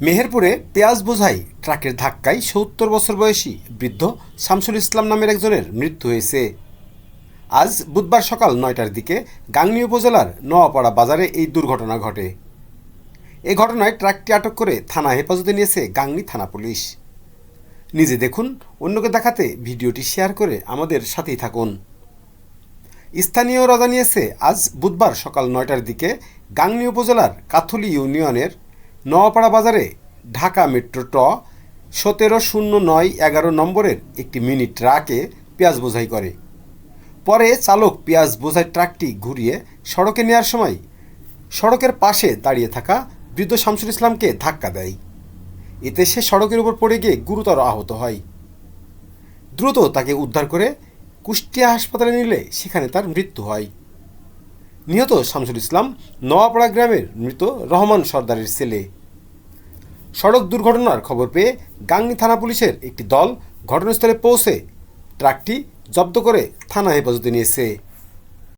মেহেরপুরে পেঁয়াজ বোঝাই ট্রাকের ধাক্কায় ৭০ বছর বয়সী বৃদ্ধ শামসুল ইসলাম নামের একজনের মৃত্যু হয়েছে। আজ বুধবার সকাল ৯টার দিকে গাংনী উপজেলার নোয়াপাড়া বাজারে এই দুর্ঘটনা ঘটে। এ ঘটনায় ট্রাকটি আটক করে থানা হেফাজতে নিয়েছে গাংনী থানা পুলিশ। নিজে দেখুন, অন্যকে দেখাতে ভিডিওটি শেয়ার করে আমাদের সাথেই থাকুন। স্থানীয়রা জানিয়েছে, আজ বুধবার সকাল ৯টার দিকে গাংনী উপজেলার কাথুলি ইউনিয়নের নোয়াপাড়া বাজারে ঢাকা মেট্রো ট ১৭০৯১১ নম্বরের একটি মিনি ট্রাকে পেঁয়াজ বোঝাই করে। পরে চালক পেঁয়াজ বোঝাই ট্রাকটি ঘুরিয়ে সড়কে নেওয়ার সময় সড়কের পাশে দাঁড়িয়ে থাকা বৃদ্ধ শামসুল ইসলামকে ধাক্কা দেয়। এতে সে সড়কের উপর পড়ে গিয়ে গুরুতর আহত হয়। দ্রুত তাকে উদ্ধার করে কুষ্টিয়া হাসপাতালে নিলে সেখানে তার মৃত্যু হয়। নিহত শামসুল ইসলাম নোয়াপাড়া গ্রামের মৃত রহমান সর্দারের ছেলে। সড়ক দুর্ঘটনার খবর পেয়ে গাংনী থানা পুলিশের একটি দল ঘটনাস্থলে পৌঁছে ট্রাকটি জব্দ করে থানা হেফাজতে নিয়েছে।